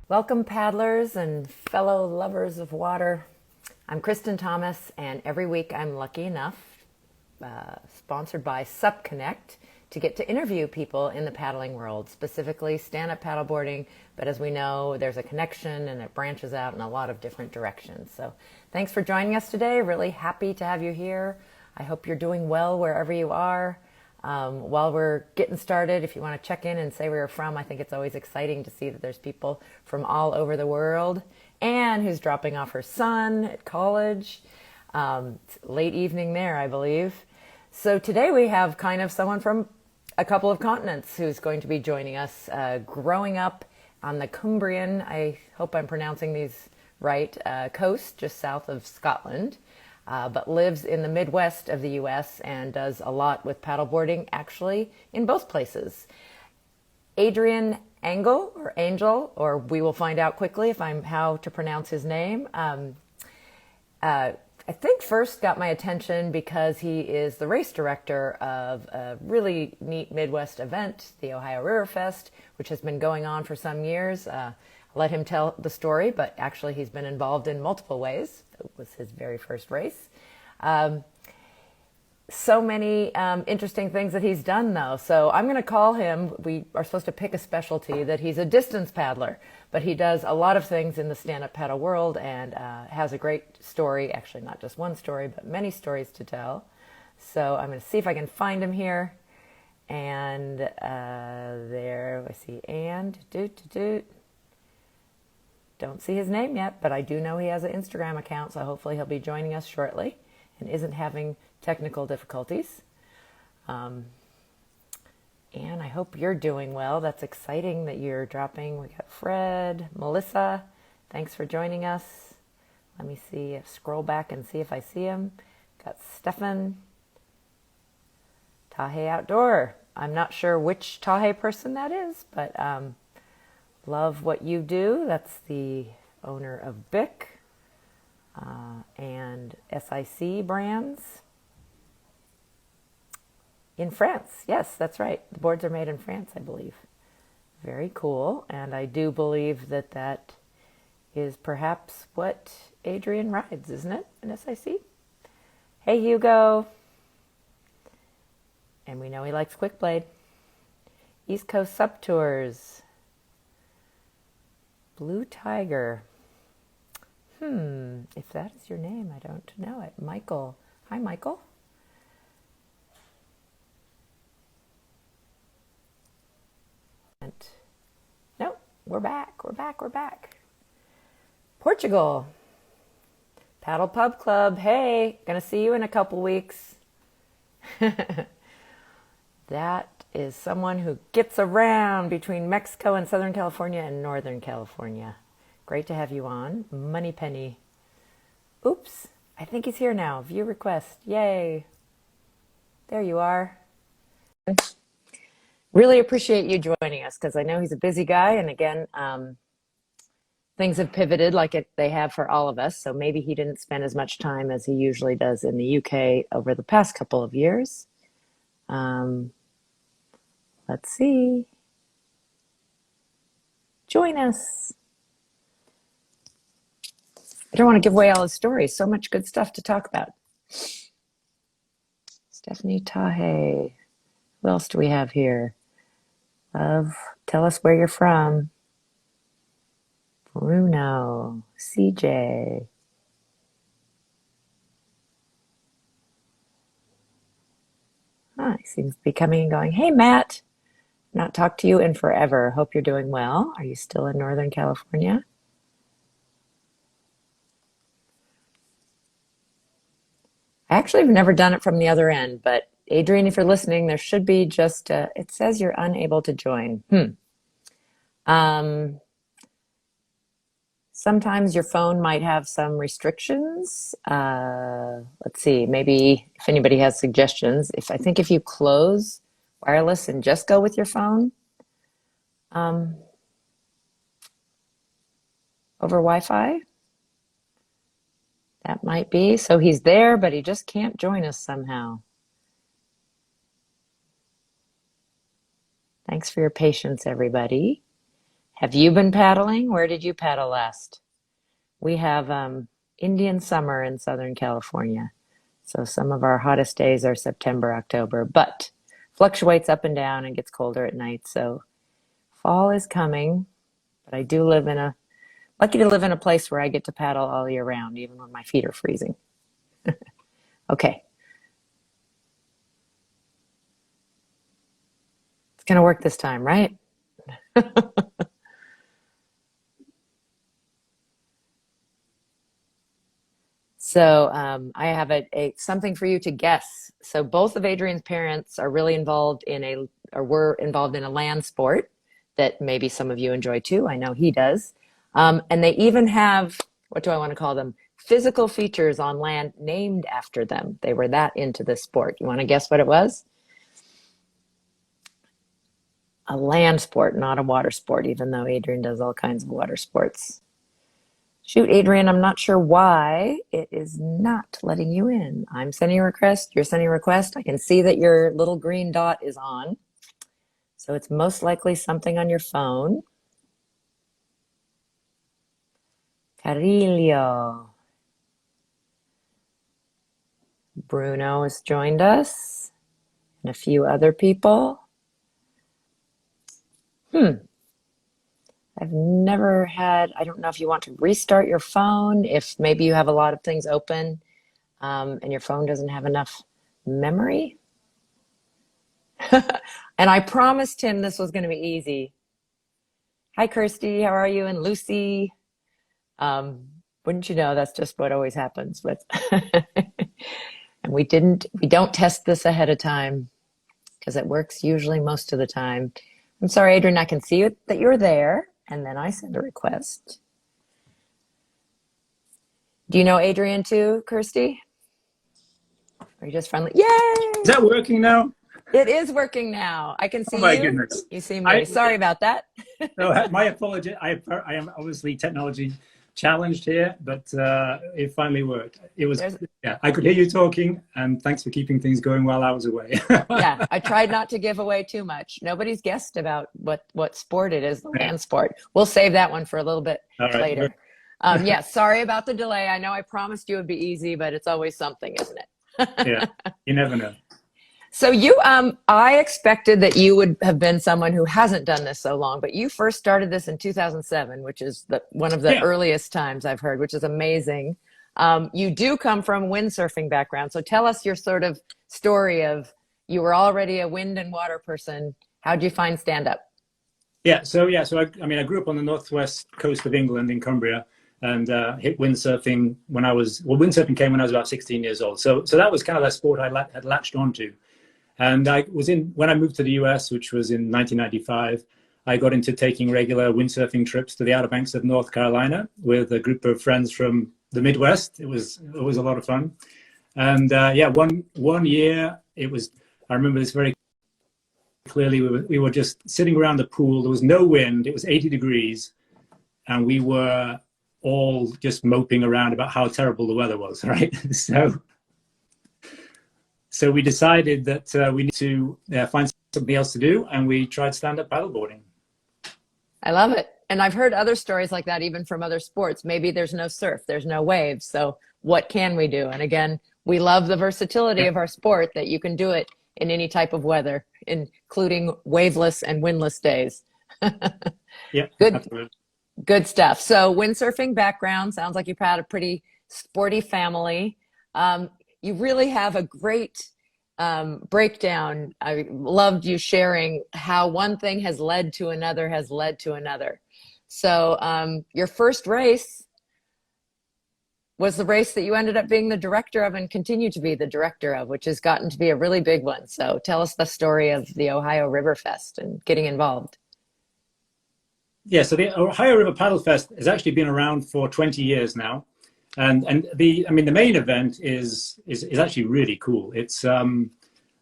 Welcome, paddlers and fellow lovers of water. I'm Kristen Thomas, and every week I'm lucky enough, sponsored by SupConnect, to get to interview people in the paddling world, specifically stand-up paddleboarding. But as we know, there's a connection and it branches out in a lot of different directions. So thanks for joining us today. Really happy to have you here. I hope you're doing well wherever you are. While we're getting started, if you want to check in and say where you're from, I think it's always exciting to see that there's people from all over the world. Anne, who's dropping off her son at college. It's late evening there, I believe. So today we have kind of someone from a couple of continents who's going to be joining us, growing up on the Cumbrian, I hope I'm pronouncing these right, coast just south of Scotland. But lives in the Midwest of the U.S. and does a lot with paddleboarding, actually, in both places. Adrian Angell, or we will find out quickly if I'm how to pronounce his name. I think first got my attention because he is the race director of a really neat Midwest event, the Ohio River Fest, which has been going on for some years. I'll let him tell the story, but actually he's been involved in multiple ways. It was his very first race. So many interesting things that he's done, though. So I'm going to call him, we are supposed to pick a specialty, that he's a distance paddler, but he does a lot of things in the stand-up paddle world and has a great story, actually not just one story, but many stories to tell. So I'm going to see if I can find him here. And there, I see, and don't see his name yet, but I do know he has an Instagram account, so hopefully he'll be joining us shortly and isn't having technical difficulties. And I hope you're doing well. That's exciting that you're dropping. We got Fred, Melissa. Thanks for joining us. Let me see, scroll back and see if I see him. Got Stefan, Tahe Outdoor. I'm not sure which Tahe person that is, but love what you do. That's the owner of BIC and SIC brands in France. Yes, that's right. The boards are made in France, I believe. Very cool. And I do believe that that is perhaps what Adrian rides, isn't it? An SIC? Hey, Hugo. And we know he likes Quick Blade. East Coast Sup Tours. Blue Tiger. If that is your name, I don't know it. Michael. Hi, Michael. No, we're back. We're back. Portugal. Paddle Pub Club. Hey, gonna see you in a couple weeks. That is someone who gets around between Mexico and Southern California and Northern California. Great to have you on. Money Penny. Oops, I think he's here now. View request. Yay. There you are. Really appreciate you joining us because I know he's a busy guy. And again, things have pivoted like they have for all of us. So maybe he didn't spend as much time as he usually does in the UK over the past couple of years. Let's see. Join us. I don't want to give away all his stories. So much good stuff to talk about. Stephanie Tahe. Who else do we have here? Love, tell us where you're from. Bruno, CJ. He seems to be coming and going. Hey, Matt. Not talked to you in forever. Hope you're doing well. Are you still in Northern California? I actually have never done it from the other end, but Adrian, if you're listening, there should be just, it says you're unable to join. Sometimes your phone might have some restrictions. Let's see, maybe if anybody has suggestions, I think if you close wireless and just go with your phone over Wi-Fi, that might be. So he's there, but he just can't join us somehow. Thanks for your patience, everybody. Have you been paddling? Where did you paddle last? We have Indian summer in Southern California. So some of our hottest days are September, October, but fluctuates up and down and gets colder at night. So fall is coming, but I do live in a lucky to live in a place where I get to paddle all year round, even when my feet are freezing. Okay, it's gonna work this time, right? So I have something for you to guess. So both of Adrian's parents are really involved in or were involved in a land sport that maybe some of you enjoy too. I know he does. And they even have, what do I want to call them? Physical features on land named after them. They were that into this sport. You want to guess what it was? A land sport, not a water sport, even though Adrian does all kinds of water sports. Shoot, Adrian, I'm not sure why it is not letting you in. I'm sending a request. You're sending a request. I can see that your little green dot is on. So it's most likely something on your phone. Carillo. Bruno has joined us and a few other people. I've never had, I don't know if you want to restart your phone, if maybe you have a lot of things open and your phone doesn't have enough memory. And I promised him this was going to be easy. Hi, Kirsty, how are you? And Lucy. Wouldn't you know, that's just what always happens with. And we don't test this ahead of time because it works usually most of the time. I'm sorry, Adrian, I can see that you're there. And then I send a request. Do you know Adrian too, Kirsty? Are you just friendly? Yay! Is that working now? It is working now. I can see Oh my you. goodness. You see me. Sorry about that. No, my apology. I am obviously technology challenged here, but it finally worked. It was, yeah, I could hear you talking, and thanks for keeping things going while I was away. Yeah, I tried not to give away too much. Nobody's guessed about what sport it is, the land sport. We'll save that one for a little bit later. Yeah, sorry about the delay. I know I promised you it would be easy, but it's always something, isn't it? Yeah, you never know. So I expected that you would have been someone who hasn't done this so long, but you first started this in 2007, which is one of the earliest times I've heard, which is amazing. You do come from a windsurfing background. So tell us your sort of story of you were already a wind and water person. How'd you find stand-up? So I grew up on the northwest coast of England in Cumbria and hit windsurfing windsurfing came when I was about 16 years old. So that was kind of the sport I had latched onto. And when I moved to the US, which was in 1995, I got into taking regular windsurfing trips to the Outer Banks of North Carolina with a group of friends from the Midwest. It was always a lot of fun. And one year I remember this very clearly. We were just sitting around the pool. There was no wind. It was 80 degrees. And we were all just moping around about how terrible the weather was, right? So we decided that we need to find something else to do, and we tried stand-up paddleboarding. I love it. And I've heard other stories like that, even from other sports. Maybe there's no surf, there's no waves. So what can we do? And again, we love the versatility of our sport, that you can do it in any type of weather, including waveless and windless days. Yeah, Good stuff. So windsurfing background, sounds like you've had a pretty sporty family. You really have a great breakdown. I loved you sharing how one thing has led to another, has led to another. So your first race was the race that you ended up being the director of and continue to be the director of, which has gotten to be a really big one. So tell us the story of the Ohio River Fest and getting involved. Yeah, so the Ohio River Paddlefest has actually been around for 20 years now. And the main event is actually really cool. It's the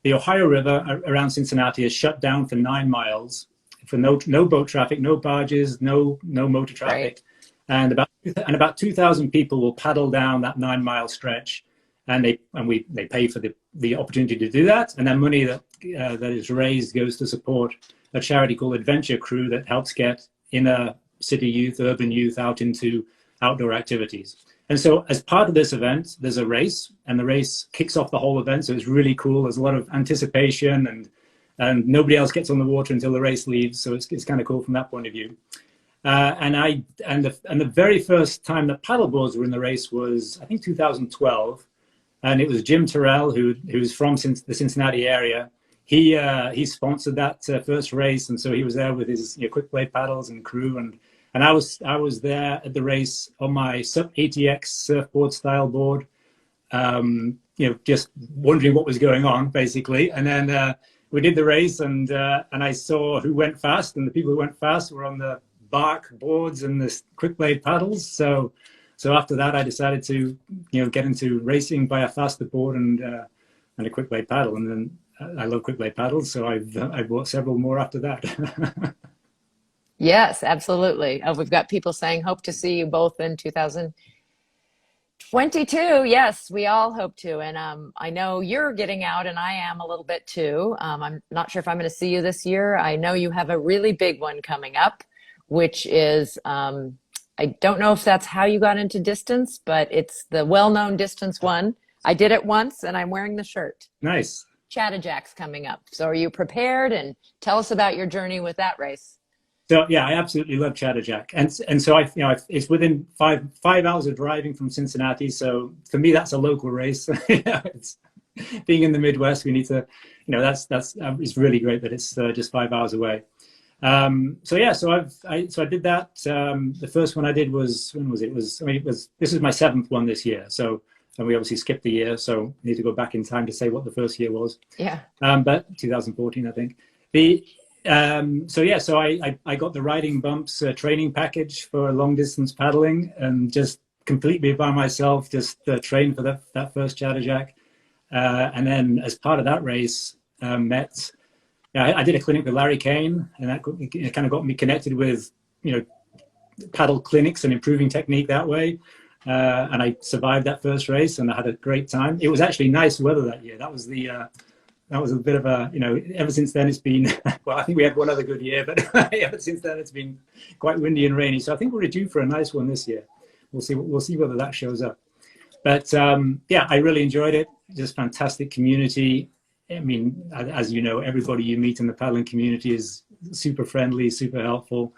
Ohio River around Cincinnati is shut down for 9 miles for no boat traffic, no barges, no motor traffic, right. and about 2,000 people will paddle down that 9-mile stretch, and they pay for the opportunity to do that, and then money that is raised goes to support a charity called Adventure Crew that helps get inner city youth, urban youth out into outdoor activities. And so as part of this event, there's a race, and the race kicks off the whole event. So it's really cool. There's a lot of anticipation, and nobody else gets on the water until the race leaves. So it's kind of cool from that point of view. And the very first time that paddleboards were in the race was, I think, 2012. And it was Jim Terrell, who's from the Cincinnati area. He sponsored that first race, and so he was there with his quick blade paddles and crew, and I was there at the race on my SUP ATX surfboard style board, just wondering what was going on basically. And then we did the race, and I saw who went fast, and the people who went fast were on the bark boards and the quick blade paddles. So after that, I decided to get into racing by a faster board and a quick blade paddle, and then I love quick blade paddles, so I bought several more after that. Yes, absolutely. We've got people saying hope to see you both in 2022. Yes, we all hope to. And I know you're getting out, and I am a little bit too. I'm not sure if I'm going to see you this year. I know you have a really big one coming up, which is, I don't know if that's how you got into distance, but it's the well-known distance one. I did it once, and I'm wearing the shirt. Nice. Chattajack's coming up. So are you prepared? And tell us about your journey with that race. So yeah, I absolutely love Chattajack, and so it's within five hours of driving from Cincinnati. So for me, that's a local race. It's being in the Midwest. We need to, it's really great that it's just 5 hours away. So I did that. The first one I did was, when was it? This is my 7th one this year. So, and we obviously skipped a year, so I need to go back in time to say what the first year was. Yeah. But 2014, I think. So I got the Riding Bumps training package for long distance paddling, and just completely by myself, just trained for that first Chattajack. And then as part of that race, I did a clinic with Larry Kane, and that kind of got me connected with, paddle clinics and improving technique that way. And I survived that first race, and I had a great time. It was actually nice weather that year. That was a bit of a, ever since then it's been, well, I think we had one other good year, but ever since then it's been quite windy and rainy. So I think we're due for a nice one this year. We'll see whether that shows up. But I really enjoyed it. Just fantastic community. I mean, as you know, everybody you meet in the paddling community is super friendly, super helpful.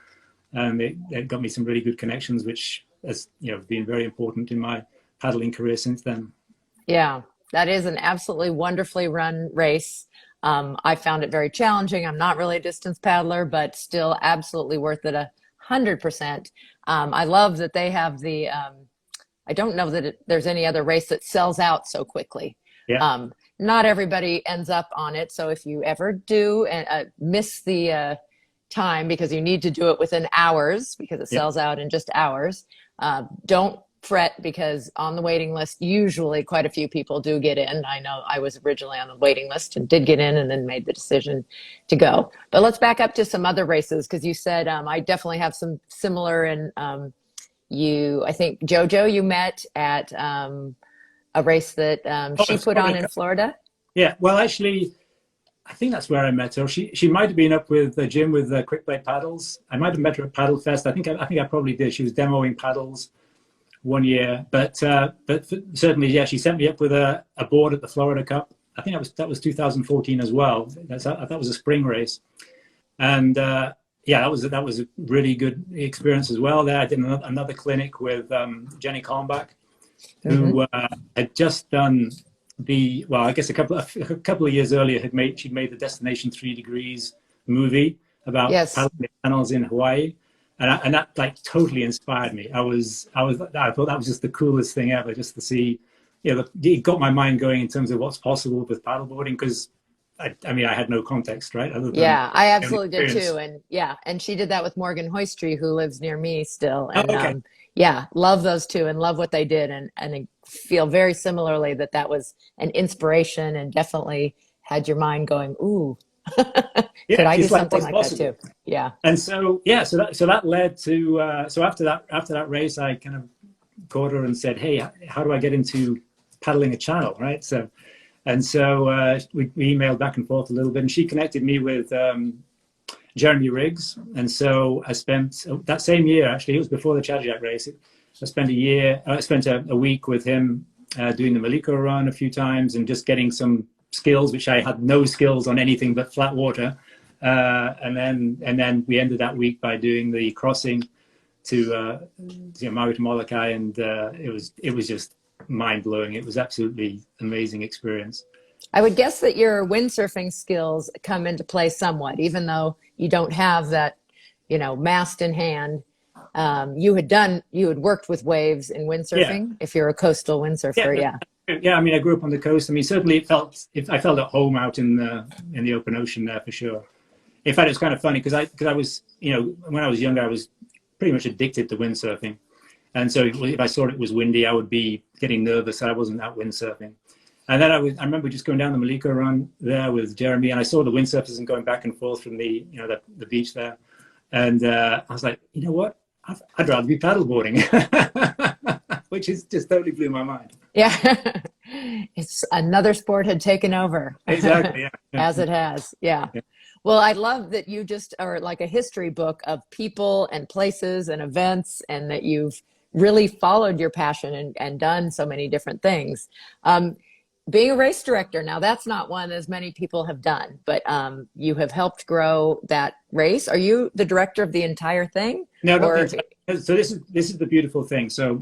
It got me some really good connections, which has been very important in my paddling career since then. Yeah. That is an absolutely wonderfully run race. I found it very challenging. I'm not really a distance paddler, but still absolutely worth it 100%. I love that they have the, I don't know that there's any other race that sells out so quickly. Yeah. Not everybody ends up on it. So if you ever do miss the time, because you need to do it within hours, because it sells out in just hours, don't fret, because on the waiting list, usually quite a few people do get in. I know I was originally on the waiting list and did get in, and then made the decision to go. But let's back up to some other races, because you said I definitely have some similar. And I think JoJo, you met at a race that she put on in Florida. Yeah, well, actually, I think that's where I met her. She might have been up with Jim with quick blade paddles. I might have met her at Paddlefest. I think I probably did. She was demoing paddles one year, but certainly, yeah, she sent me up with a board at the Florida Cup. I think that was 2014 as well. That was a spring race, and that was a really good experience as well. There, I did another clinic with Jenny Kalmbach, who had just done I guess a couple of years earlier she'd made the Destination 3 Degrees movie about paddling channels in Hawaii. And that totally inspired me. I thought that was just the coolest thing ever, just to see, it got my mind going in terms of what's possible with paddleboarding, because I had no context, right? Other than, I absolutely did too. And she did that with Morgan Hoistry, who lives near me still. And okay. Love those two and love what they did. And I feel very similarly that was an inspiration, and definitely had your mind going, ooh, could I do something like that too? Yeah. And so that led to so after that race, I kind of called her and said, hey, how do I get into paddling a channel, right? So we emailed back and forth a little bit, and she connected me with Jeremy Riggs. And so I spent that same year, actually, it was before the Chadjack race. I spent a week with him doing the Maliko run a few times and just getting some skills, which I had no skills on anything but flat water. And then we ended that week by doing the crossing to Maui to Molokai, and it was just mind blowing. It was absolutely amazing experience. I would guess that your windsurfing skills come into play somewhat, even though you don't have that, mast in hand. You had worked with waves in windsurfing, if you're a coastal windsurfer. Yeah. I mean, I grew up on the coast. I mean, certainly I felt at home out in the open ocean there for sure. In fact, it's kind of funny because I was, when I was younger, I was pretty much addicted to windsurfing. And so if I saw it was windy, I would be getting nervous that I wasn't out windsurfing. And then I remember just going down the Maliko run there with Jeremy, and I saw the windsurfers and going back and forth from the beach there. And I was like, you know what? I'd rather be paddleboarding, which just totally blew my mind. Yeah. It's another sport had taken over. Exactly. Yeah. As it has. Yeah. Well, I love that you just are like a history book of people and places and events, and that you've really followed your passion and done so many different things. Being a race director, now that's not one as many people have done, but you have helped grow that race. Are you the director of the entire thing? No, so this is the beautiful thing. So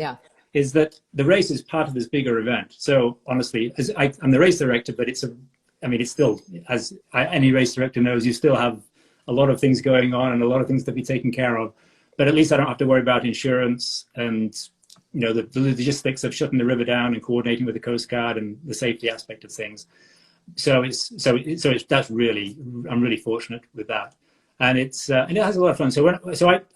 is that the race is part of this bigger event. So honestly, I'm the race director, but it's still, as any race director knows, you still have a lot of things going on and a lot of things to be taken care of. But at least I don't have to worry about insurance and the logistics of shutting the river down and coordinating with the Coast Guard and the safety aspect of things. So that's really, I'm really fortunate with that, and it has a lot of fun. So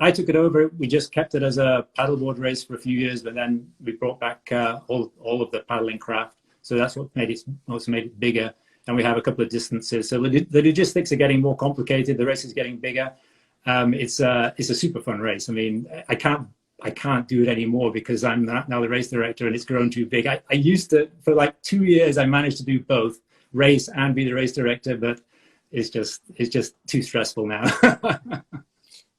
I took it over. We just kept it as a paddleboard race for a few years, but then we brought back all of the paddling craft. So that's what made it bigger. And we have a couple of distances. So the logistics are getting more complicated. The race is getting bigger. It's a super fun race. I mean, I can't do it anymore because I'm now the race director and it's grown too big. I used to, for like 2 years, I managed to do both, race and be the race director, but it's just too stressful now.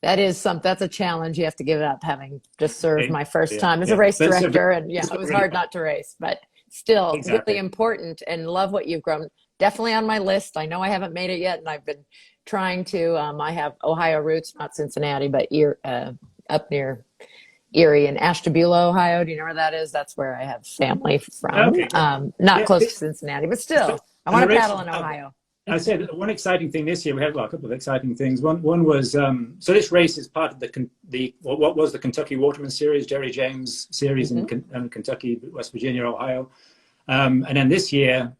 That's a challenge. You have to give it up, having just served my first time as a race director. And it was hard not to race, but still really important, and love what you've grown. Definitely on my list. I know I haven't made it yet, and I've been trying to. I have Ohio roots, not Cincinnati, but up near Erie in Ashtabula, Ohio. Do you know where that is? That's where I have family from. Okay. Not close to Cincinnati, but still, I want to paddle in Ohio. I said one exciting thing this year. We had a couple of exciting things. One was so this race is part of what was the Kentucky Waterman Series, Jerry James Series in Kentucky, West Virginia, Ohio, and then this year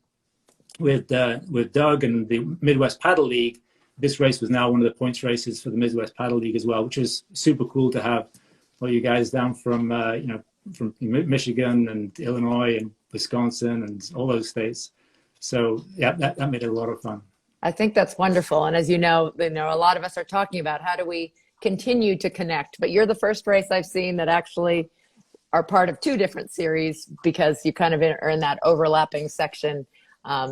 with Doug and the Midwest Paddle League, this race was now one of the points races for the Midwest Paddle League as well, which is super cool to have all you guys down from from Michigan and Illinois and Wisconsin and all those states. So yeah, that made it a lot of fun. I think that's wonderful. And as you know, a lot of us are talking about how do we continue to connect, but you're the first race I've seen that actually are part of two different series, because you kind of are in that overlapping section.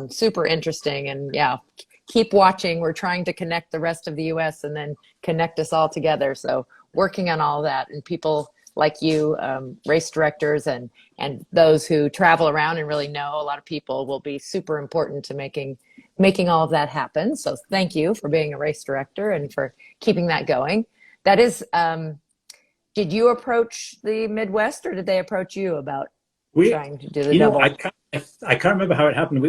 Super interesting. And yeah, keep watching. We're trying to connect the rest of the US and then connect us all together. So working on all that, and people like you, race directors and those who travel around and really know a lot of people, will be super important to making all of that happen. So thank you for being a race director and for keeping that going. That is, did you approach the Midwest, or did they approach you about trying to do the double? I can't remember how it happened.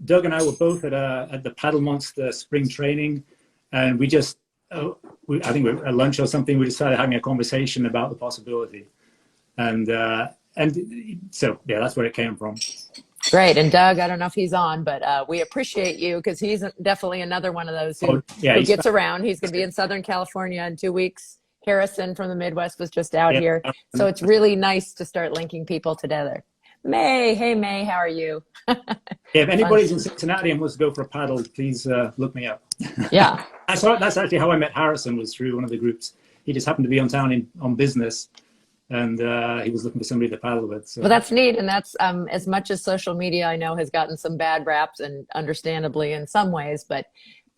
Doug and I were both at the Paddle Monster spring training, and we just, I think we were at lunch or something, we decided having a conversation about the possibility. And so, yeah, that's where it came from. Great. And Doug, I don't know if he's on, but we appreciate you, because he's definitely another one of those who gets around. He's going to be in Southern California in 2 weeks. Harrison from the Midwest was just out here. So it's really nice to start linking people together. May, hey May, how are you? If anybody's in Cincinnati and wants to go for a paddle, please look me up. Yeah. That's actually how I met Harrison, was through one of the groups. He just happened to be on town on business, and he was looking for somebody to paddle with. So. Well, that's neat. And that's as much as social media, I know, has gotten some bad raps, and understandably in some ways, but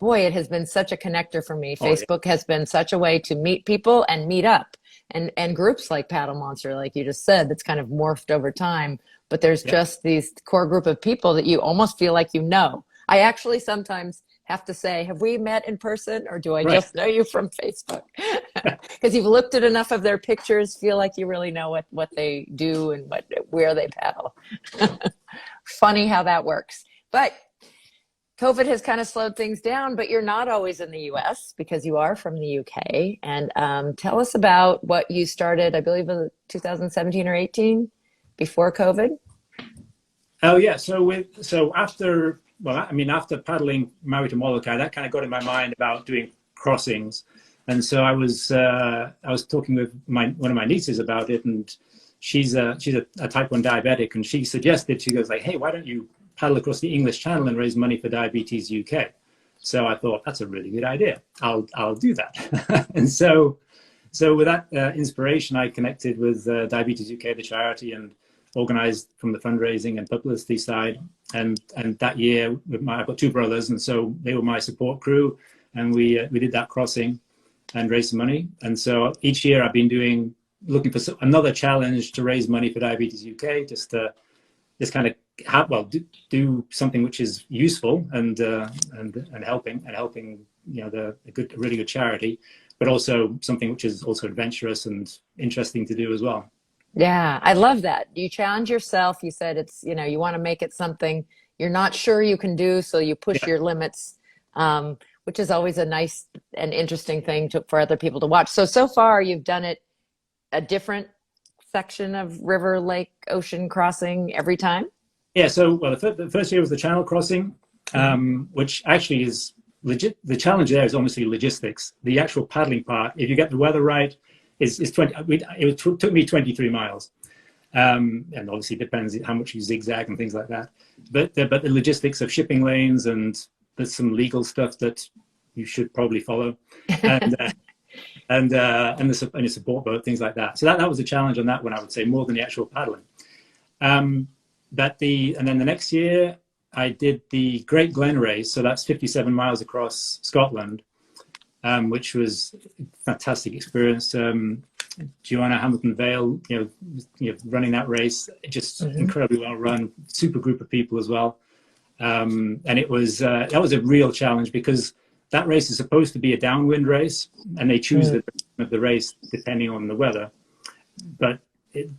Boy, it has been such a connector for me. Oh, yeah. Facebook has been such a way to meet people and meet up. And groups like Paddle Monster, like you just said, that's kind of morphed over time. But there's Yeah. just these core group of people that you almost feel like you know. I actually sometimes have to say, have we met in person or do I Right. just know you from Facebook? Because you've looked at enough of their pictures, feel like you really know what they do and where they paddle. Funny how that works. But COVID has kind of slowed things down, but you're not always in the US because you are from the UK. And tell us about what you started, I believe, in 2017 or 18 before COVID. Oh yeah. So after, well, I mean, after paddling Maui to Molokai, that kind of got in my mind about doing crossings, and so I was talking with one of my nieces about it, and she's a type 1 diabetic, and she suggested, she goes like, hey, why don't you paddle across the English Channel and raise money for Diabetes UK? So I thought that's a really good idea. I'll do that. And so with that inspiration, I connected with Diabetes UK, the charity, and organized from the fundraising and publicity side. And that year, I've got two brothers, and so they were my support crew, and we did that crossing and raised some money. And so each year I've been looking for another challenge to raise money for Diabetes UK, just kind of do something which is useful and helping a really good charity, but also something which is also adventurous and interesting to do as well. Yeah, I love that. You challenge yourself. You said it's, you want to make it something you're not sure you can do, so you push Yeah. your limits, which is always a nice and interesting thing for other people to watch. So far you've done it a different section of river, lake, ocean crossing every time? Yeah, so well, the first year was the channel crossing, which actually is legit. The challenge there is obviously logistics. The actual paddling part, if you get the weather right, is 20. Took me 23 miles, and obviously it depends how much you zigzag and things like that. But the logistics of shipping lanes, and there's some legal stuff that you should probably follow, and the support boat, things like that. So that was a challenge on that one, I would say, more than the actual paddling. And then the next year I did the Great Glen race, so that's 57 miles across Scotland, which was a fantastic experience. Joanna Hamilton Vale, running that race, just incredibly well run, super group of people as well. And that was a real challenge because that race is supposed to be a downwind race, and they choose the race depending on the weather. But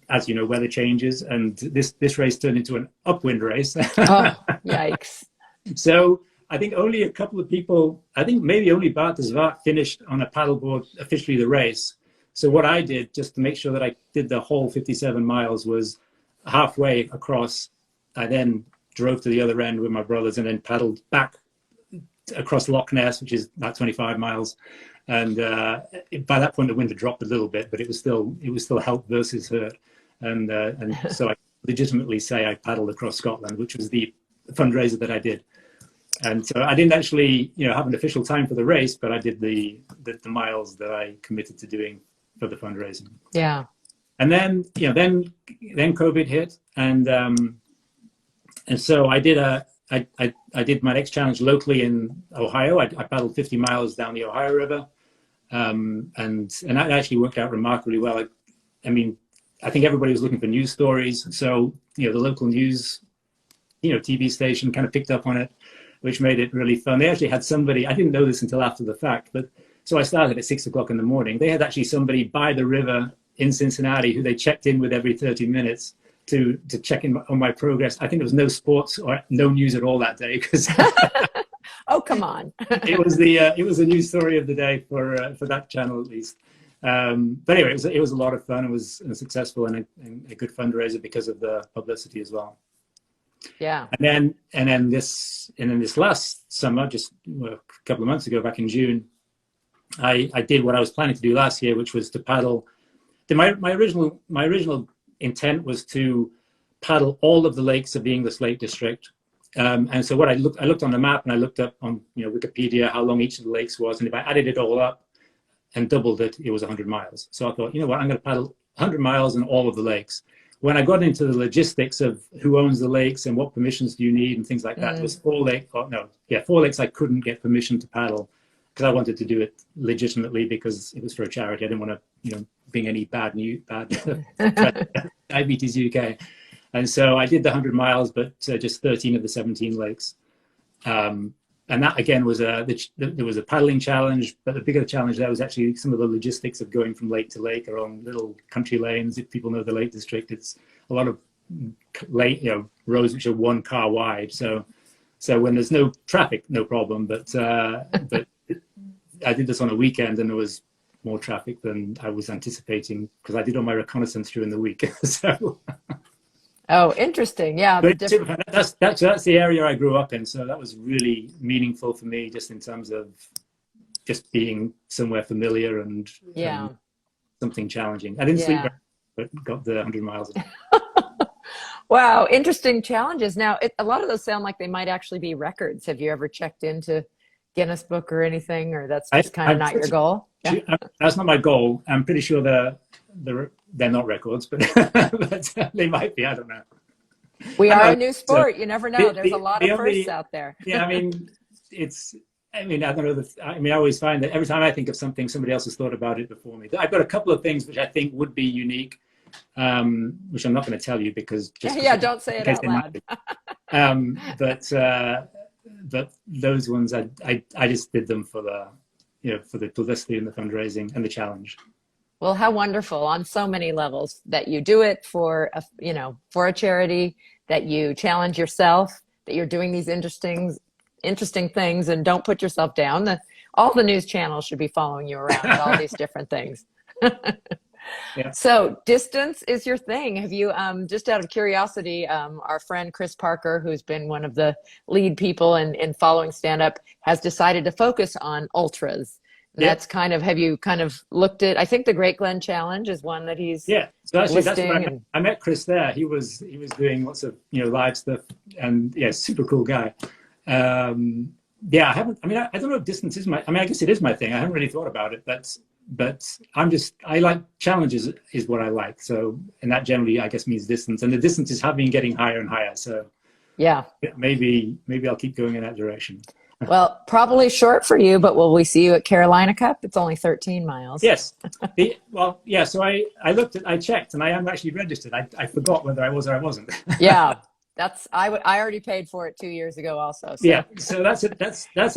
as you know, weather changes, and this race turned into an upwind race. Oh, yikes. So I think only a couple of people, I think maybe only Bart de Zwart finished on a paddleboard officially the race. So what I did, just to make sure that I did the whole 57 miles, was halfway across, I then drove to the other end with my brothers and then paddled back across Loch Ness, which is about 25 miles. And by that point, the wind had dropped a little bit, but it was still health versus hurt. And so I legitimately say I paddled across Scotland, which was the fundraiser that I did. And so I didn't actually, have an official time for the race, but I did the miles that I committed to doing for the fundraising. Yeah. And then, then COVID hit, and so I did I did my next challenge locally in Ohio. I paddled 50 miles down the Ohio River, and that actually worked out remarkably well. I mean, I think everybody was looking for news stories, so the local news, TV station kind of picked up on it, which made it really fun. They actually had somebody, I didn't know this until after the fact, but so I started at 6 o'clock in the morning. They had actually somebody by the river in Cincinnati who they checked in with every 30 minutes to check in on my progress. I think there was no sports or no news at all that day because oh, come on. it was the news story of the day for that channel at least. But anyway, it was a lot of fun. It was successful and a good fundraiser because of the publicity as well. Yeah. And then this last summer, just a couple of months ago, back in June, I did what I was planning to do last year, which was to paddle. My original intent was to paddle all of the lakes of the English Lake District. And so what I looked on the map and I looked up on Wikipedia how long each of the lakes was, and if I added it all up and doubled it, it was 100 miles. So I thought, what, I'm going to paddle 100 miles in all of the lakes, when I got into the logistics of who owns the lakes and what permissions do you need and things like that, there was 4 lakes I couldn't get permission to paddle because I wanted to do it legitimately because it was for a charity. I didn't want to, bring any bad Diabetes UK. And so I did the 100 miles, but just 13 of the 17 lakes. And that again was there was a paddling challenge, but the bigger challenge there was actually some of the logistics of going from lake to lake or on little country lanes. If people know the Lake District, it's a lot of lake, roads which are 1 car wide. So when there's no traffic, no problem. But I did this on a weekend, and there was more traffic than I was anticipating because I did all my reconnaissance during the week. So. Oh, interesting. Yeah. That's the area I grew up in. So that was really meaningful for me, just in terms of just being somewhere familiar and something challenging. I didn't sleep very much, but got the 100 miles. Wow. Interesting challenges. Now, a lot of those sound like they might actually be records. Have you ever checked into Guinness Book or anything, or that's just kind of not your goal? Yeah. That's not my goal. I'm pretty sure they're not records, but, but they might be. I don't know. We are a new sport. You never know. There's a lot of firsts out there. Yeah, I mean, I don't know. I always find that every time I think of something, somebody else has thought about it before me. I've got a couple of things which I think would be unique, which I'm not going to tell you because don't say it out loud. But those ones, I just did them for the publicity and the fundraising and the challenge. Well, how wonderful on so many levels that you do it for a charity, that you challenge yourself, that you're doing these interesting things, and don't put yourself down. All the news channels should be following you around with all these different things. Yeah. So distance is your thing. Have you, just out of curiosity, our friend Chris Parker, who's been one of the lead people in following stand-up, has decided to focus on ultras. That's have you kind of looked at, I think the Great Glen Challenge is one that he's so actually that's where I met Chris there. He was doing lots of live stuff, and super cool guy. I don't know if distance is I guess it is my thing. I haven't really thought about it, but I like challenges is what I like. So, and that generally I guess means distance, and the distances have been getting higher and higher. So maybe I'll keep going in that direction. Well, probably short for you, but will we see you at Carolina Cup? It's only 13 miles. Yes. So I checked, and I am actually registered. I forgot whether I was or I wasn't. Yeah, I already paid for it 2 years ago also. So. Yeah. So that's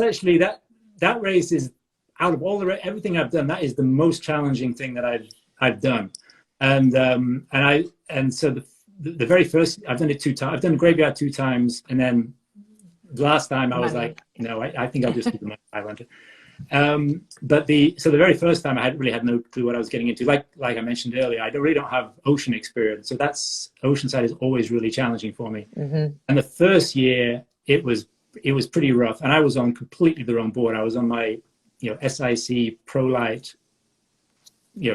actually that race is, out of everything I've done, that is the most challenging thing that I've done. And so the very first, I've done it 2 times. I've done Graveyard 2 times, and then the last time I was like, no, I think I'll just do the Money Islander. But the very first time I had no clue what I was getting into. Like I mentioned earlier, I really don't have ocean experience, so that's Oceanside is always really challenging for me. Mm-hmm. And the first year it was pretty rough, and I was on completely the wrong board. I was on my SIC Pro Light,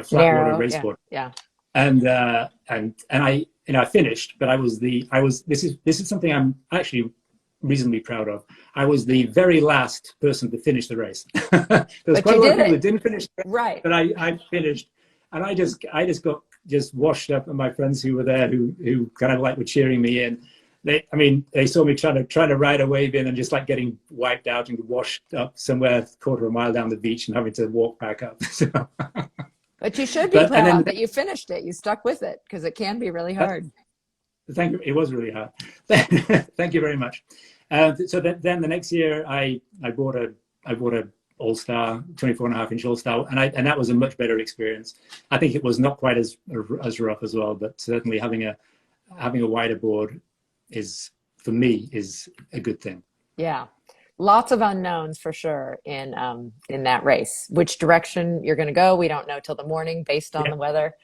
flat water race board. Yeah. And I finished, but this is something I'm actually reasonably proud of. I was the very last person to finish the race. There was quite a lot of people that didn't finish, right? But I finished, and I just got washed up, and my friends who were there, who kind of were cheering me in. They saw me trying to ride a wave in and just getting wiped out and washed up somewhere a quarter of a mile down the beach and having to walk back up. So. But you should be proud that you finished it. You stuck with it, because it can be really hard. Thank you. It was really hard. Thank you very much. So then the next year I bought a All-Star 24.5-inch All-Star, and that was a much better experience. I think it was not quite as rough as well, but certainly having a wider board for me is a good thing. Yeah, lots of unknowns for sure in that race. Which direction you're going to go, we don't know till the morning based on the weather.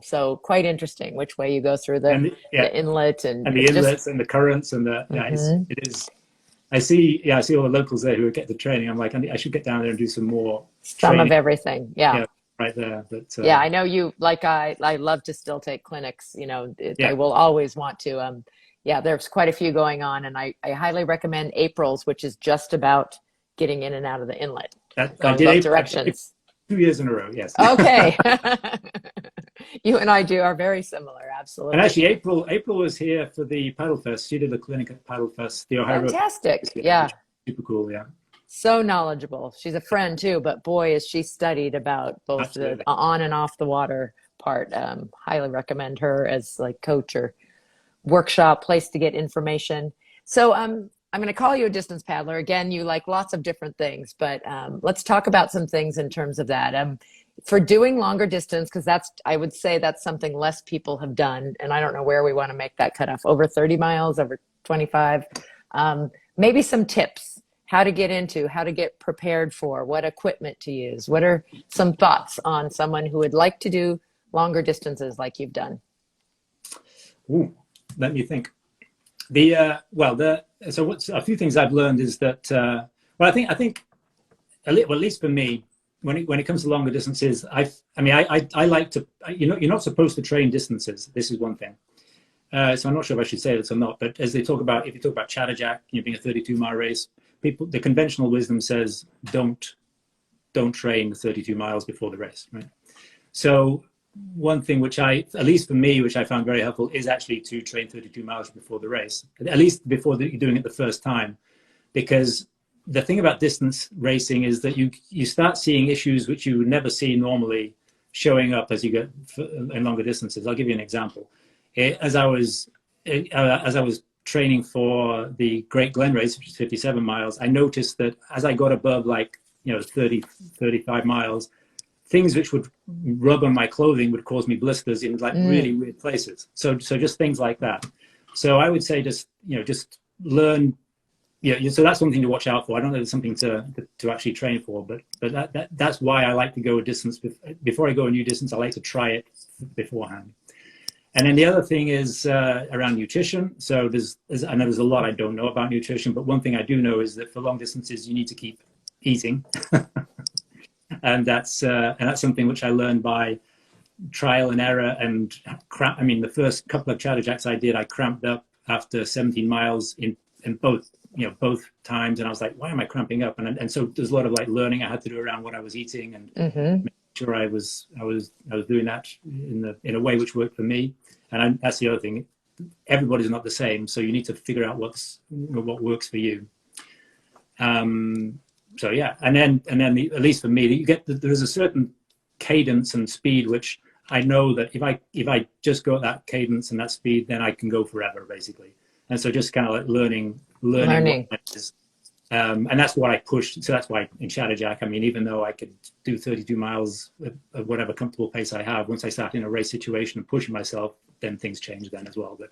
So quite interesting which way you go through the inlet and the inlets and the currents and it is. I see all the locals there who get the training. I'm like, I should get down there and do some more training. Of everything. Yeah. Right there. But I know you, I love to still take clinics, I will always want to, there's quite a few going on, and I highly recommend April's, which is just about getting in and out of the inlet. Going both directions. 2 years in a row, yes. Okay. You and I are very similar. Absolutely. And actually, April was here for the Paddlefest. She did a clinic at Paddlefest, the Ohio Road. Fantastic. Yeah. Super cool. Yeah. So knowledgeable. She's a friend too, but boy, is she studied about both Absolutely. the on and off the water part. Highly recommend her as like coach or workshop place to get information. So I'm going to call you a distance paddler. Again, you like lots of different things, but let's talk about some things in terms of that. For doing longer distance, because I would say that's something less people have done. And I don't know where we want to make that cutoff, over 30 miles, over 25. Maybe some tips, how to get into, how to get prepared for, what equipment to use. What are some thoughts on someone who would like to do longer distances like you've done? Ooh, let me think. So what's a few things I've learned is that, I think, at least for me, when it comes to longer distances, I like to, you're not supposed to train distances. This is one thing. So I'm not sure if I should say this or not, but as they talk about, if you talk about Chatterjack, being a 32-mile race, the conventional wisdom says don't train 32 miles before the race, right? So one thing which at least for me, which I found very helpful, is actually to train 32 miles before the race, at least before you're doing it the first time, because the thing about distance racing is that you start seeing issues which you would never see normally showing up as you get in longer distances. I'll give you an example. As I was training for the Great Glen race, which is 57 miles, I noticed that as I got above 30, 35 miles, things which would rub on my clothing would cause me blisters in really weird places. So just things like that. So I would say just learn. So that's one thing to watch out for. I don't know if it's something to actually train for, but that's why I like to go a distance before I go a new distance. I like to try it beforehand. And then the other thing is around nutrition. So I know there's a lot I don't know about nutrition, but one thing I do know is that for long distances you need to keep eating, and that's something which I learned by trial and error and the first couple of Chatterjacks I did, I cramped up after 17 miles in both times, and I was like, why am I cramping up? And so there's a lot of learning I had to do around what I was eating and making sure I was doing that in a way which worked for me. And that's the other thing, everybody's not the same, so you need to figure out what works for you. So yeah, and then at least for me, there's a certain cadence and speed which I know that if I just go at that cadence and that speed, then I can go forever basically. And so just kind of learning. What that is. And that's what I pushed. So that's why in Chatterjack, even though I could do 32 miles at whatever comfortable pace I have, once I start in a race situation and pushing myself, then things change then as well. But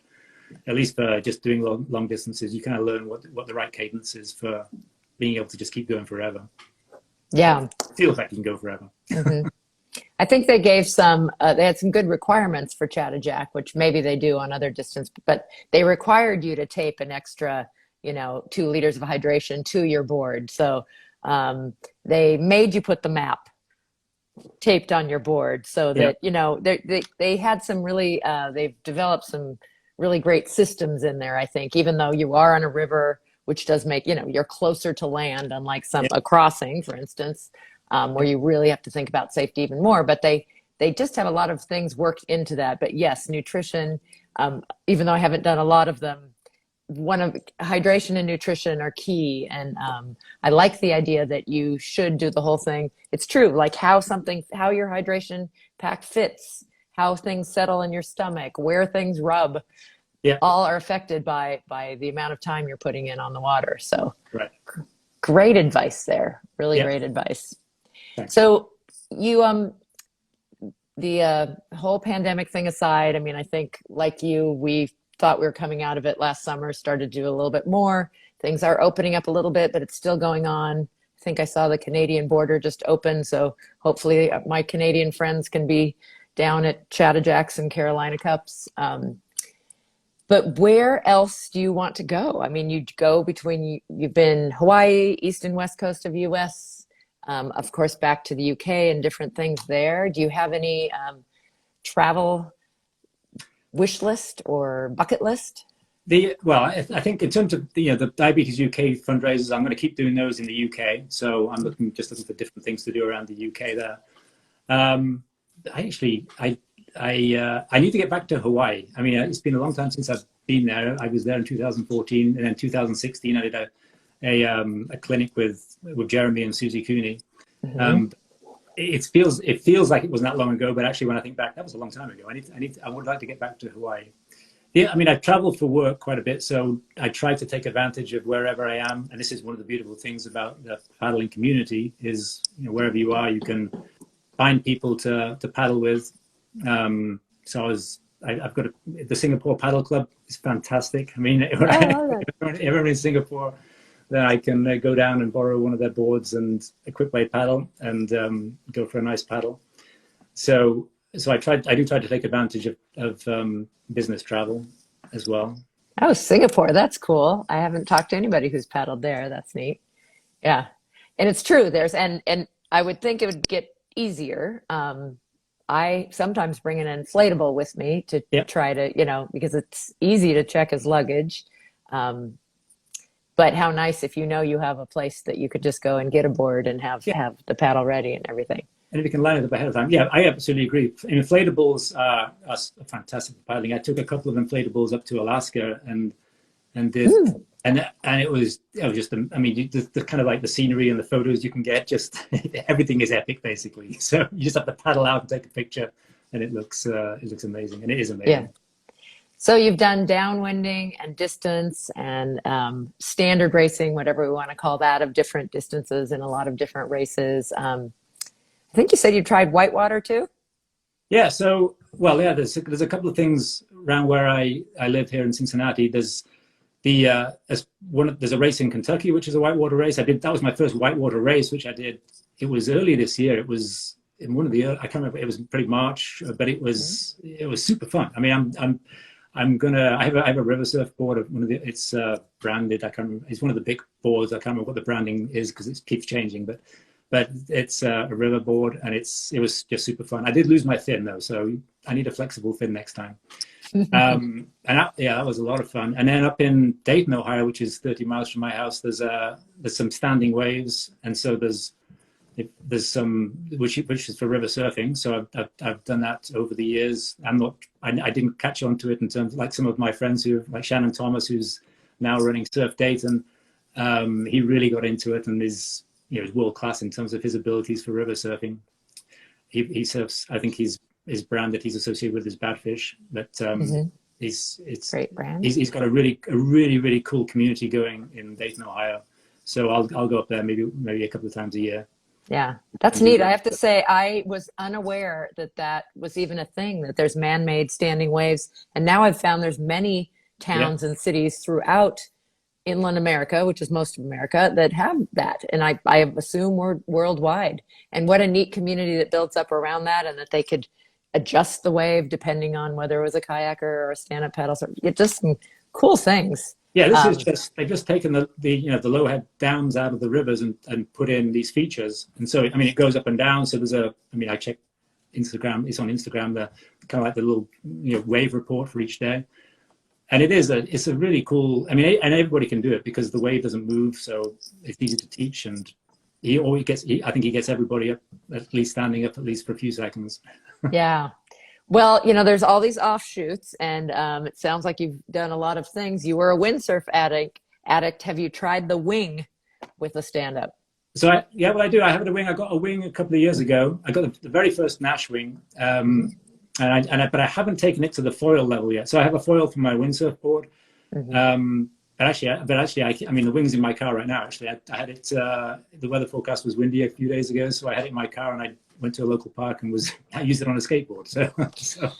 at least for just doing long distances, you kind of learn what the right cadence is for being able to just keep going forever. Yeah. So it feels like you can go forever. I think they gave they had some good requirements for Chatterjack, which maybe they do on other distance, but they required you to tape an extra, 2 liters of hydration to your board. So they made you put the map taped on your board so that, they had some really, they've developed some really great systems in there, I think, even though you are on a river, which does make, you're closer to land, unlike a crossing, for instance. Where you really have to think about safety even more, but they just have a lot of things worked into that. But yes, nutrition, even though I haven't done a lot of them, hydration and nutrition are key. And I like the idea that you should do the whole thing. It's true, like how your hydration pack fits, how things settle in your stomach, where things rub, all are affected by the amount of time you're putting in on the water. So great advice there, really great advice. Thanks. So you, the whole pandemic thing aside, I think like you, we thought we were coming out of it last summer, started to do a little bit more. Things are opening up a little bit, but it's still going on. I think I saw the Canadian border just open. So hopefully my Canadian friends can be down at Chatterjacks and Carolina Cups. But where else do you want to go? You'd go you've been Hawaii, East and West Coast of US, of course, back to the UK and different things there. Do you have any travel wish list or bucket list? I think in terms of the Diabetes UK fundraisers, I'm going to keep doing those in the UK. So I'm looking for different things to do around the UK there. I need to get back to Hawaii. I mean, it's been a long time since I've been there. I was there in 2014, and then 2016 I did a clinic with Jeremy and Susie Cooney. Mm-hmm. It feels like it wasn't that long ago, but actually, when I think back, that was a long time ago. I would like to get back to Hawaii. Yeah, I mean, I travel for work quite a bit, so I try to take advantage of wherever I am. And this is one of the beautiful things about the paddling community is, wherever you are, you can find people to paddle with. So I've got the Singapore Paddle Club is fantastic. I mean, if I'm in Singapore, then I can go down and borrow one of their boards and a quick blade paddle and go for a nice paddle. So I do try to take advantage of business travel as well. Oh, Singapore, that's cool. I haven't talked to anybody who's paddled there. That's neat. Yeah. And it's true. And I would think it would get easier. I sometimes bring an inflatable with me to try to, because it's easy to check his luggage. But how nice if you have a place that you could just go and get a board and have the paddle ready and everything. And if you can line it up ahead of time. Yeah, I absolutely agree. Inflatables are fantastic for paddling. I took a couple of inflatables up to Alaska and did, and it was just, I mean, the kind of like the scenery and the photos you can get, just everything is epic basically. So you just have to paddle out and take a picture, and it looks amazing, and it is amazing. Yeah. So you've done downwinding and distance and standard racing, whatever we want to call that, of different distances in a lot of different races. I think you said you tried whitewater too? Yeah. So, there's a couple of things around where I live here in Cincinnati. There's there's a race in Kentucky, which is a whitewater race. That was my first whitewater race, which I did. It was early this year. It was in one of the, I can't remember, it was pretty March, but it was super fun. I mean, I have a river surf board of it's branded. I can't remember. It's one of the big boards. I can't remember what the branding is because it keeps changing, but it's a river board, and it was just super fun. I did lose my fin though, so I need a flexible fin next time. And that was a lot of fun. And then up in Dayton, Ohio, which is 30 miles from my house, there's some standing waves, and so there's some which is for river surfing. So I've done that over the years. I didn't catch on to it in terms of, like, some of my friends like Shannon Thomas, who's now running Surf Dayton. He really got into it and is world class in terms of his abilities for river surfing. He surfs. I think he's brand that he's associated with is Badfish, but it's great brand. He's got a really cool community going in Dayton, Ohio. So I'll go up there maybe a couple of times a year. Yeah, that's neat. I have to say, I was unaware that was even a thing, that there's man-made standing waves. And now I've found there's many towns and cities throughout inland America, which is most of America, that have that. And I assume we're worldwide. And what a neat community that builds up around that, and that they could adjust the wave depending on whether it was a kayaker or a stand-up paddle. So it's just some cool things. Yeah, this is they've just taken the low head downs out of the rivers and put in these features. And so, I mean, it goes up and down. So I checked Instagram, it's on Instagram, the kind of like the little, wave report for each day. And it's a really cool, I mean, and everybody can do it because the wave doesn't move. So it's easy to teach. And I think he gets everybody up, at least standing up at least for a few seconds. Yeah. Well, there's all these offshoots, and it sounds like you've done a lot of things. You were a windsurf addict. Have you tried the wing with a stand-up? So I do. I have a wing. I got a wing a couple of years ago. I got the very first Nash wing, but I haven't taken it to the foil level yet. So I have a foil for my windsurf board. Mm-hmm. But actually, I mean, the wing's in my car right now. Actually, I had it. The weather forecast was windy a few days ago, so I had it in my car, and I went to a local park and I used it on a skateboard. So.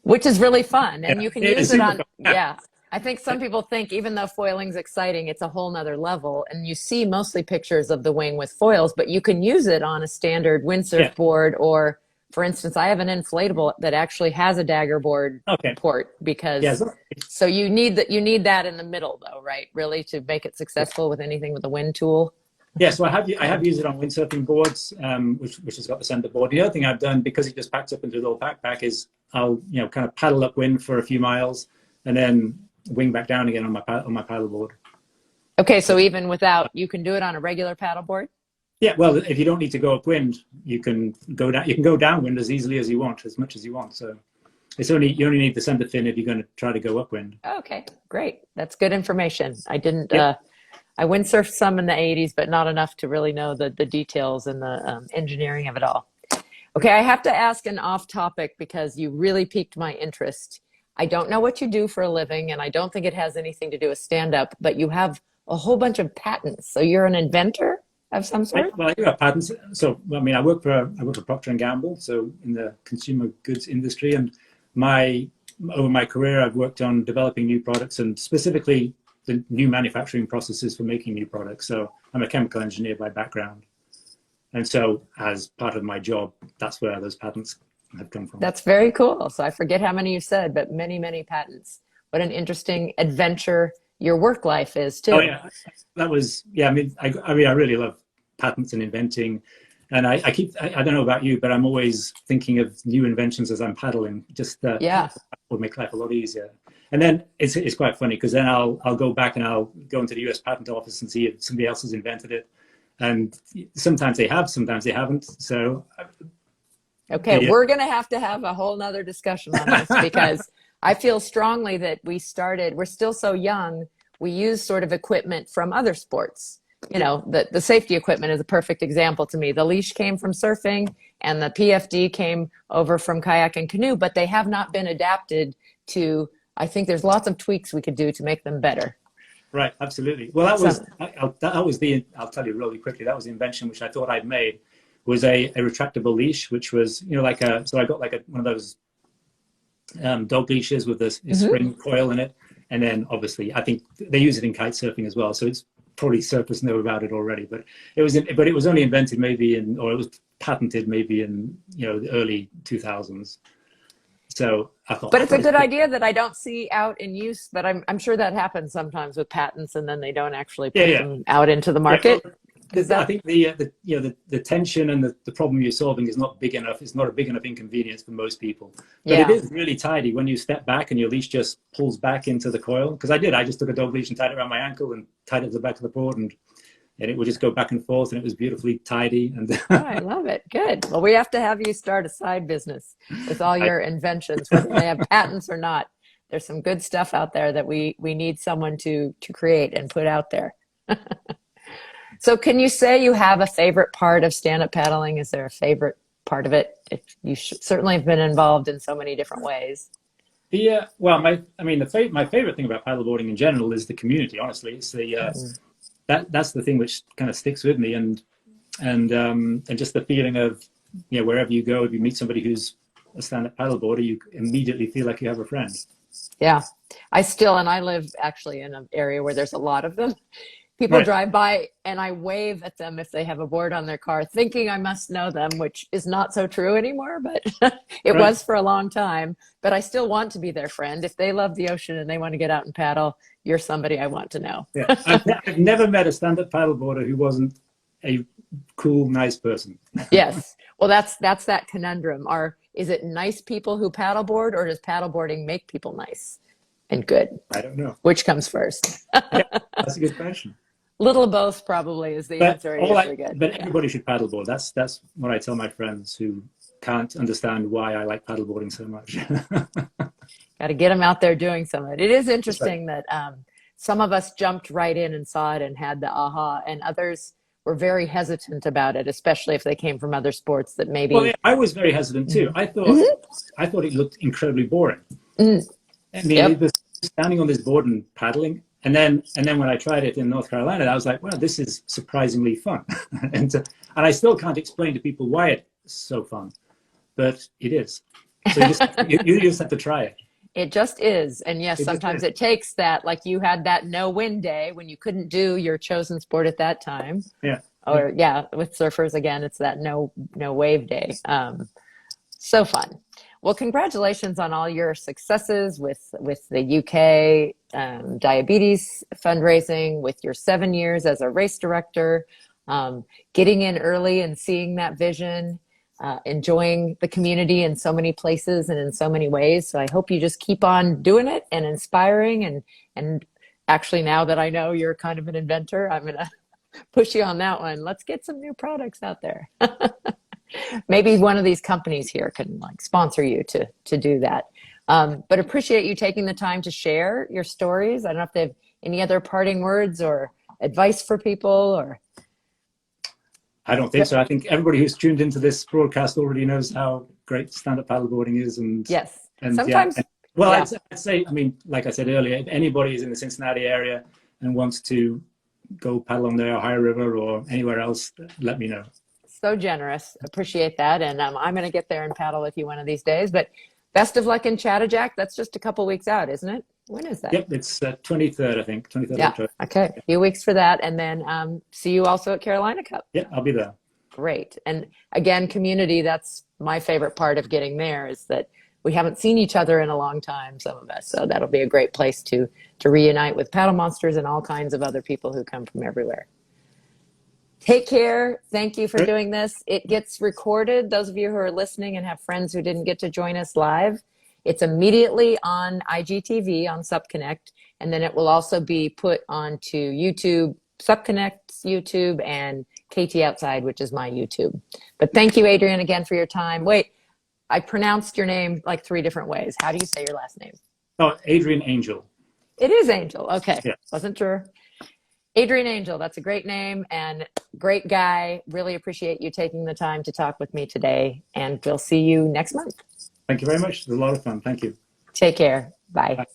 Which is really fun, and you can use it on. Yeah, I think some people think even though foiling's exciting, it's a whole nother level. And you see mostly pictures of the wing with foils, but you can use it on a standard windsurf board, or, for instance, I have an inflatable that actually has a dagger board port because. So you need that in the middle, though, right? Really, to make it successful with anything with a wind tool. Yeah, so I have used it on windsurfing boards, which has got the center board. The other thing I've done, because it just packs up into a little backpack, is I'll kind of paddle upwind for a few miles and then wing back down again on my paddle board. Okay, so even without, you can do it on a regular paddle board? Yeah, well, if you don't need to go upwind, you can go down. You can go downwind as easily as you want, as much as you want. So it's only you only need the center fin if you're going to try to go upwind. Okay, great. That's good information. I didn't. Yep. I windsurfed some in the '80s, but not enough to really know the details and the engineering of it all. Okay, I have to ask an off topic because you really piqued my interest. I don't know what you do for a living, and I don't think it has anything to do with stand up, but you have a whole bunch of patents. So you're an inventor of some sort? Well, I do have patents. So, I mean, I work for Procter and Gamble, so in the consumer goods industry, and over my career, I've worked on developing new products and specifically the new manufacturing processes for making new products. So, I'm a chemical engineer by background, and so as part of my job, that's where those patents have come from. That's very cool. So I forget how many you said, but many, many patents. What an interesting adventure your work life is too. Oh yeah, that was yeah. I mean, I really love patents and inventing, and I don't know about you, but I'm always thinking of new inventions as I'm paddling. Just Yeah. would make life a lot easier. And then it's quite funny because then I'll go back and I'll go into the U.S. Patent Office and see if somebody else has invented it, and sometimes they have, sometimes they haven't. So Okay, yeah. we're going to have a whole nother discussion on this because I feel strongly that we're still so young, we use sort of equipment from other sports. You know, the safety equipment is a perfect example to me. The leash came from surfing and the PFD came over from kayak and canoe, but they have not been adapted to, I think there's lots of tweaks we could do to make them better. Right, absolutely. Well, I'll tell you really quickly, that was the invention which I thought I'd made, was a retractable leash, which was, you know, so I got like one of those dog leashes with this spring coil in it. And then obviously, I think they use it in kite surfing as well. So it's probably surfers know about it already, but it was only invented it was patented maybe in, you know, the early 2000s. So I thought, but it's a good idea that I don't see out in use, but I'm sure that happens sometimes with patents and then they don't actually put them out into the market. Yeah, well, I think the tension and the problem you're solving is not big enough. It's not a big enough inconvenience for most people. But it is really tidy when you step back and your leash just pulls back into the coil. Because I just took a dog leash and tied it around my ankle and tied it to the back of the board, and it would just go back and forth, and it was beautifully tidy. And oh, I love it. Good. Well, we have to have you start a side business with all your inventions, whether they have patents or not. There's some good stuff out there that we need someone to create and put out there. So can you say you have a favorite part of stand-up paddling? Is there a favorite part of it? You certainly have been involved in so many different ways. Yeah, well, my favorite thing about paddleboarding in general is the community. Honestly, it's that's the thing which kind of sticks with me, and just the feeling of, you know, wherever you go, if you meet somebody who's a stand-up paddleboarder, you immediately feel like you have a friend. Yeah, I live actually in an area where there's a lot of them. People drive by and I wave at them if they have a board on their car, thinking I must know them, which is not so true anymore, but it was for a long time. But I still want to be their friend. If they love the ocean and they want to get out and paddle, you're somebody I want to know. Yeah. I've never met a stand-up paddleboarder who wasn't a cool, nice person. Yes. Well, that's that conundrum. Is it nice people who paddleboard, or does paddleboarding make people nice and good? I don't know. Which comes first? Yeah, that's a good question. Little of both probably is the answer. But everybody should paddleboard. That's what I tell my friends who can't understand why I like paddleboarding so much. Got to get them out there doing some of it. It is interesting that some of us jumped right in and saw it and had the aha, and others were very hesitant about it, especially if they came from other sports that maybe. Well, yeah, I was very hesitant too. I thought it looked incredibly boring. I mean, it was standing on this board and paddling. And then when I tried it in North Carolina, I was like, wow, this is surprisingly fun. and I still can't explain to people why it's so fun, but it is. So you just have to try it. It just is. And yes, sometimes it takes that, like you had that no wind day when you couldn't do your chosen sport at that time. Yeah. Or with surfers, again, it's that no wave day. So fun. Well, congratulations on all your successes with the UK diabetes fundraising, with your 7 years as a race director, getting in early and seeing that vision, enjoying the community in so many places and in so many ways. So I hope you just keep on doing it and inspiring. And actually, now that I know you're kind of an inventor, I'm going to push you on that one. Let's get some new products out there. Maybe one of these companies here can like sponsor you to do that. But appreciate you taking the time to share your stories. I don't know if they have any other parting words or advice for people or. I don't think so. I think everybody who's tuned into this broadcast already knows how great stand-up paddleboarding is, and Yes, and sometimes. yeah. Well, Yeah. I'd say, I mean, like I said earlier, if anybody is in the Cincinnati area and wants to go paddle on the Ohio River or anywhere else, let me know. So generous. Appreciate that. And I'm going to get there and paddle with you one of these days. But best of luck in Chattajack. That's just a couple weeks out, isn't it? When is that? Yep, it's 23rd, I think, 23rd Yeah. October. Okay. A few weeks for that. And then see you also at Carolina Cup. Yeah, I'll be there. Great. And again, community, that's my favorite part of getting there is that we haven't seen each other in a long time, some of us. So that'll be a great place to reunite with paddle monsters and all kinds of other people who come from everywhere. Take care. Thank you for doing this. It gets recorded. Those of you who are listening and have friends who didn't get to join us live, it's immediately on IGTV on SupConnect, and then it will also be put onto YouTube, SupConnect's YouTube, and KT Outside, which is my YouTube. But thank you, Adrian, again for your time. Wait, I pronounced your name like 3 different ways. How do you say your last name? Oh, Adrian Angell. It is Angel. Okay. Yeah. Wasn't sure. Adrian Angell, that's a great name and great guy. Really appreciate you taking the time to talk with me today, and we'll see you next month. Thank you very much. It was a lot of fun. Thank you. Take care. Bye. Bye.